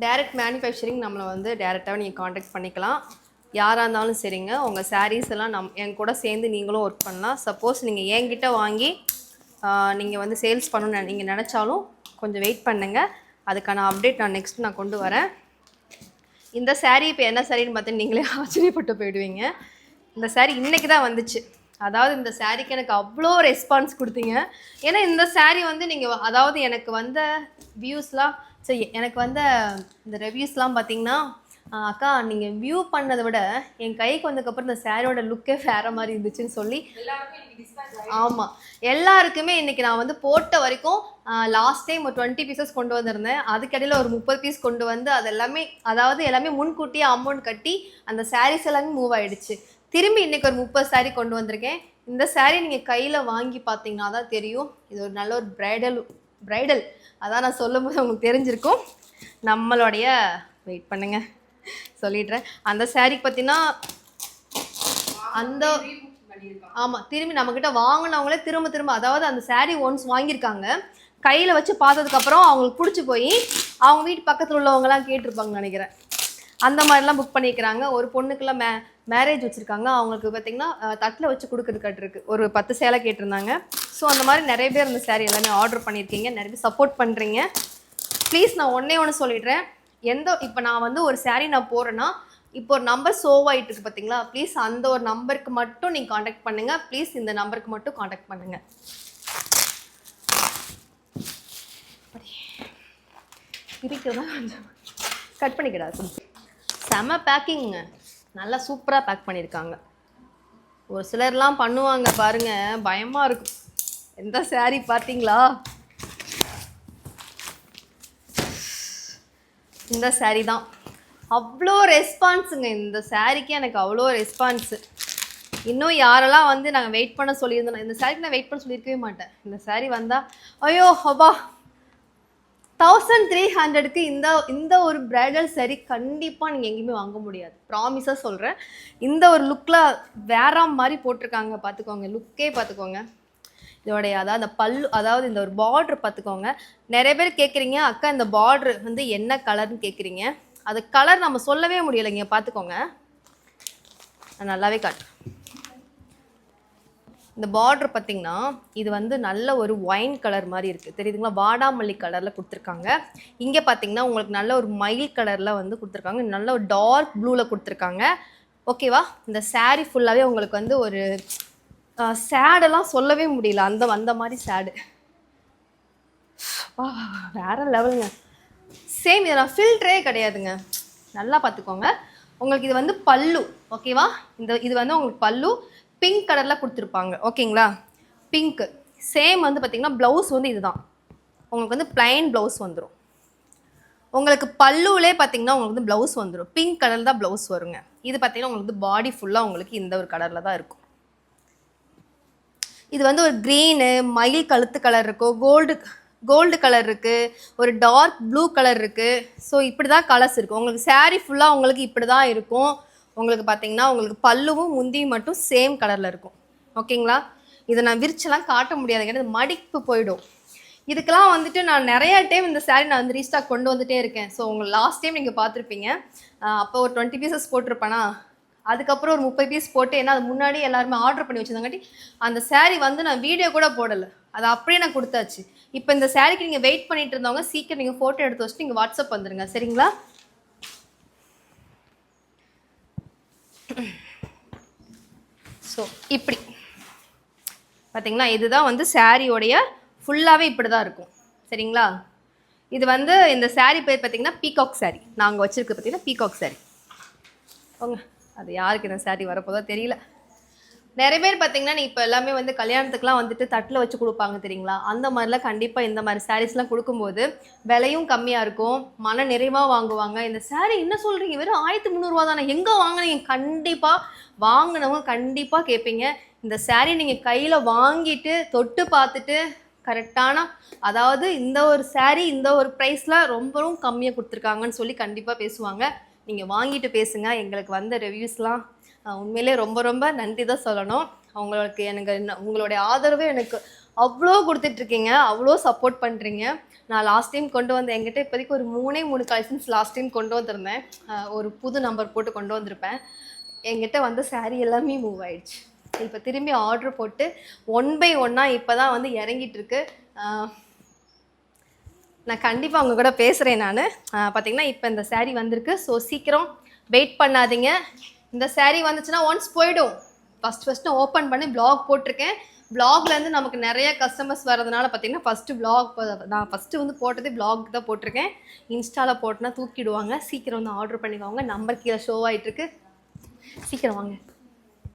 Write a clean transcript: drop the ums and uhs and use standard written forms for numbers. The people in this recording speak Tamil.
டைரக்ட் மேனுஃபேக்சரிங் நம்மளை வந்து டேரெக்டாக நீங்கள் காண்டாக்ட் பண்ணிக்கலாம். யாராக இருந்தாலும் சரிங்க. உங்கள் சாரீஸ் எல்லாம் என் கூட சேர்ந்து நீங்களும் ஒர்க் பண்ணலாம். சப்போஸ் நீங்கள் என்கிட்ட வாங்கி நீங்கள் வந்து சேல்ஸ் பண்ணணும்னு நீங்கள் நினச்சாலும் கொஞ்சம் வெயிட் பண்ணுங்கள். அதுக்கான அப்டேட் நான் நெக்ஸ்ட் கொண்டு வரேன். இந்த சாரீ இப்போ என்ன சாரின்னு பார்த்து நீங்களே ஆச்சரியப்பட்டு போயிடுவீங்க. இந்த சாரீ இன்றைக்கி தான் வந்துச்சு. அதாவது இந்த சாரீக்கு எனக்கு அவ்வளோ ரெஸ்பான்ஸ் கொடுத்தீங்க. ஏன்னா இந்த சாரீ வந்து நீங்கள் அதாவது எனக்கு வந்த வியூஸ்லாம் சரி எனக்கு வந்த இந்த ரிவ்யூஸ்லாம் பார்த்தீங்கன்னா, அக்கா நீங்கள் வியூ பண்ணதை விட என் கைக்கு வந்ததுக்கப்புறம் இந்த சாரியோட லுக்கே வேறு மாதிரி இருந்துச்சுன்னு சொல்லி ஆமாம் எல்லாருக்குமே இன்றைக்கி நான் வந்து போட்ட வரைக்கும் லாஸ்ட் டைம் ஒரு 20 பீசஸ் கொண்டு வந்திருந்தேன். அதுக்கடையில் ஒரு 30 பீஸ் கொண்டு வந்து அது எல்லாமே அதாவது எல்லாமே முன்கூட்டியே அமௌண்ட் கட்டி அந்த சாரீஸ் எல்லாமே மூவ் ஆகிடுச்சு. திரும்பி இன்றைக்கி ஒரு 30 சாரீ கொண்டு வந்திருக்கேன். இந்த சாரீ நீங்கள் கையில் வாங்கி பார்த்தீங்கன்னா தான் தெரியும். இது ஒரு நல்ல ஒரு ப்ரைடல் அதான் நான் சொல்லும் போது உங்களுக்கு தெரிஞ்சிருக்கும். நம்மளுடைய வெயிட் பண்ணுங்க சொல்லிடுறேன். அந்த சாரீக்கு பார்த்தீங்கன்னா அந்த ஆமாம் திரும்பி நம்மக்கிட்ட வாங்கினவங்களே திரும்ப அதாவது அந்த சாரீ ஒன்ஸ் வாங்கியிருக்காங்க, கையில் வச்சு பார்த்ததுக்கப்புறம் அவங்களுக்கு பிடிச்சி போய் அவங்க வீட்டு பக்கத்தில் உள்ளவங்கலாம் கேட்டிருப்பாங்கன்னு நினைக்கிறேன். அந்த மாதிரிலாம் புக் பண்ணிக்கிறாங்க. ஒரு பொண்ணுக்கெல்லாம் மேரேஜ் வச்சுருக்காங்க. அவங்களுக்கு பார்த்திங்கன்னா தட்டில் வச்சு கொடுக்குறதுக்கு ஒரு 10 சேலை கேட்டிருந்தாங்க. ஸோ அந்த மாதிரி நிறைய பேர் இந்த சாரீ எல்லாமே ஆர்டர் பண்ணியிருக்கீங்க. நிறைய பேர் சப்போர்ட் பண்ணுறீங்க. ப்ளீஸ் நான் ஒன்று சொல்லிடுறேன். இப்போ நான் வந்து ஒரு சாரீ நான் போகிறேன்னா இப்போ ஒரு நம்பர் ஷோவ் ஆகிட்டு இருக்கு பார்த்தீங்களா, ப்ளீஸ் அந்த ஒரு நம்பருக்கு மட்டும் நீங்கள் காண்டாக்ட் பண்ணுங்கள். ப்ளீஸ் இந்த நம்பருக்கு மட்டும் காண்டாக்ட் பண்ணுங்கள். இருக்கிறதா கொஞ்சம் கட் பண்ணிக்கிடாது. செம பேக்கிங்க, நல்லா சூப்பராக பேக் பண்ணியிருக்காங்க. ஒரு சிலர்லாம் பண்ணுவாங்க பாருங்கள், பயமாக இருக்கும். எந்த சாரீ பார்த்தீங்களா? இந்த சாரீ தான். அவ்வளோ ரெஸ்பான்ஸுங்க இந்த சாரீக்கு. எனக்கு அவ்வளோ ரெஸ்பான்ஸு. இன்னும் யாரெல்லாம் வந்து நாங்கள் வெயிட் பண்ண சொல்லியிருந்தோம். இந்த சாரீக்கு நான் வெயிட் பண்ண சொல்லியிருக்கவே மாட்டேன். இந்த சாரீ வந்தால் ஐயோ அப்பா 1300க்கு இந்த ஒரு பிரைடல் சாரீ கண்டிப்பாக நீங்கள் எங்கேயுமே வாங்க முடியாது. ப்ராமிஸாக சொல்கிறேன். இந்த ஒரு லுக்கில் வேற மாதிரி போட்டிருக்காங்க. பார்த்துக்கோங்க, லுக்கே பார்த்துக்கோங்க. இதோடைய அதாவது அந்த பல்லு அதாவது இந்த ஒரு பார்ட்ரு பார்த்துக்கோங்க. நிறைய பேர் கேட்குறீங்க அக்கா இந்த பார்ட்ரு வந்து என்ன கலர்னு கேட்குறீங்க. அது கலர் நம்ம சொல்லவே முடியலைங்க. பார்த்துக்கோங்க, நான் நல்லாவே காட்டுறேன். இந்த பார்டர் பார்த்திங்கன்னா இது வந்து நல்ல ஒரு ஒயின் கலர் மாதிரி இருக்குது, தெரியுதுங்களா? வாடாமல்லி கலரில் கொடுத்துருக்காங்க. இங்கே பார்த்திங்கன்னா உங்களுக்கு நல்ல ஒரு மயில் கலரில் வந்து கொடுத்துருக்காங்க. நல்ல ஒரு டார்க் ப்ளூவில் கொடுத்துருக்காங்க. ஓகேவா? இந்த சாரீ ஃபுல்லாகவே உங்களுக்கு வந்து ஒரு சேடெல்லாம் சொல்லவே முடியல, அந்த மாதிரி சேடு. வேற லெவலுங்க. சேம் இதை நான் ஃபில்டரே கிடையாதுங்க. நல்லா பார்த்துக்கோங்க. உங்களுக்கு இது வந்து பல்லு. ஓகேவா? இது வந்து உங்களுக்கு பல்லு பிங்க் கலரில் கொடுத்துருப்பாங்க. ஓகேங்களா? பிங்க்கு. சேம் வந்து பார்த்திங்கன்னா ப்ளவுஸ் வந்து இதுதான். உங்களுக்கு வந்து ப்ளைன் ப்ளவுஸ் வந்துடும். உங்களுக்கு பல்லுவிலே பார்த்திங்கன்னா உங்களுக்கு வந்து ப்ளவுஸ் வந்துடும். பிங்க் கலரில் தான் ப்ளவுஸ் வருங்க. இது பார்த்திங்கன்னா உங்களுக்கு வந்து பாடி ஃபுல்லாக உங்களுக்கு இந்த ஒரு கலரில் தான் இருக்கும். இது வந்து ஒரு க்ரீனு மயில் கழுத்து கலர் இருக்கும், கோல்டு கலர் இருக்குது, ஒரு டார்க் ப்ளூ கலர் இருக்குது. ஸோ இப்படி தான் கலர்ஸ் இருக்கும். உங்களுக்கு சாரீ ஃபுல்லாக உங்களுக்கு இப்படி தான் இருக்கும். உங்களுக்கு பார்த்தீங்கன்னா உங்களுக்கு பல்லுவும் முந்தியும் மட்டும் சேம் கலரில் இருக்கும். ஓகேங்களா? இதை நான் விரிச்செல்லாம் காட்ட முடியாது, ஏன்னா மடிப்பு போயிடும். இதுக்கெல்லாம் வந்துட்டு நான் நிறையா டைம் இந்த சாரீ நான் வந்து ரீஸ்டாக் கொண்டு வந்துகிட்டே இருக்கேன். ஸோ உங்களுக்கு லாஸ்ட் டைம் நீங்கள் பார்த்துருப்பீங்க. அப்போ ஒரு 20 பீசஸ் போட்டிருப்பேனா, அதுக்கப்புறம் ஒரு 30 பீஸ் போட்டு, ஏன்னா அது முன்னாடி எல்லாருமே ஆர்டர் பண்ணி வச்சுருந்தாங்காட்டி அந்த சாரீ வந்து நான் வீடியோ கூட போடலை, அதை அப்படியே நான் கொடுத்தாச்சு. இப்போ இந்த சாரீக்கு நீங்கள் வெயிட் பண்ணிட்டு இருந்தவங்க சீக்கிரம் நீங்கள் ஃபோட்டோ எடுத்து வச்சுட்டு நீங்கள் வாட்ஸ்அப் வந்துடுங்க, சரிங்களா? ஸோ இப்படி பார்த்தீங்கன்னா இதுதான் வந்து சாரியோடைய ஃபுல்லாகவே இப்படி தான் இருக்கும், சரிங்களா? இது வந்து இந்த சாரீ பேர் பார்த்தீங்கன்னா பீகாக் சாரீ. நாங்கள் வச்சுருக்கு பார்த்தீங்கன்னா பீகாக் சாரீ. ஓங்க, அது யாருக்கு இந்த சாரீ வரப்போதோ தெரியல. நிறைய பேர் பார்த்தீங்கன்னா இப்போ எல்லாமே வந்து கல்யாணத்துக்குலாம் வந்துட்டு தட்டில் வச்சு கொடுப்பாங்க, தெரியுங்களா? அந்த மாதிரிலாம் கண்டிப்பாக இந்த மாதிரி சாரீஸ்லாம் கொடுக்கும்போது விலையும் கம்மியாக இருக்கும், மன நிறைவாக வாங்குவாங்க. இந்த சாரீ என்ன சொல்கிறீங்க, வெறும் 1300 தானே, எங்கே வாங்கினீங்க? கண்டிப்பாக வாங்கினவங்க கண்டிப்பாக கேட்பீங்க. இந்த சாரீ நீங்கள் கையில் வாங்கிட்டு தொட்டு பார்த்துட்டு கரெக்டான அதாவது இந்த ஒரு சாரீ இந்த ஒரு ப்ரைஸில் ரொம்பவும் கம்மியாக கொடுத்துருக்காங்கன்னு சொல்லி கண்டிப்பாக பேசுவாங்க. நீங்கள் வாங்கிட்டு பேசுங்க. எங்களுக்கு வந்த ரிவ்யூஸ்லாம் உண்மையிலே ரொம்ப ரொம்ப நன்றி தான் சொல்லணும். உங்களுக்கு உங்களுடைய ஆதரவு எனக்கு அவ்வளோ கொடுத்துட்ருக்கீங்க, அவ்வளோ சப்போர்ட் பண்ணுறீங்க. நான் லாஸ்ட் டைம் கொண்டு வந்த என்கிட்ட இப்போதைக்கு ஒரு 3 கலெக்ஷன்ஸ் லாஸ்ட் டைம் கொண்டு வந்திருந்தேன். ஒரு புது நம்பர் போட்டு கொண்டு வந்திருப்பேன். என்கிட்ட வந்த சாரீ எல்லாமே மூவ் ஆயிடுச்சு. இப்போ திரும்பி ஆர்டர் போட்டு 1 by 1 இப்போ தான் வந்து இறங்கிட்டு இருக்கு. நான் கண்டிப்பாக அவங்க கூட பேசுகிறேன். நான் பார்த்தீங்கன்னா இப்போ இந்த சாரீ வந்திருக்கு. ஸோ சீக்கிரம் வெயிட் பண்ணாதீங்க. இந்த சாரீ வந்துச்சுன்னா ஒன்ஸ் போயிடும். ஃபஸ்ட்டு ஓப்பன் பண்ணி ப்ளாக் போட்டிருக்கேன். ப்ளாக்லேருந்து நமக்கு நிறைய கஸ்டமர்ஸ் வரதுனால பார்த்தீங்கன்னா ஃபஸ்ட்டு ப்ளாக் நான் ஃபஸ்ட்டு வந்து போட்டதே ப்ளாக் தான் போட்டிருக்கேன். இன்ஸ்டாவில் போட்டுனா தூக்கிடுவாங்க. சீக்கிரம் வந்து ஆர்டர் பண்ணிக்கோங்க. நம்பர் கீழே ஷோ ஆகிட்டுருக்கு. சீக்கிரம் வாங்க.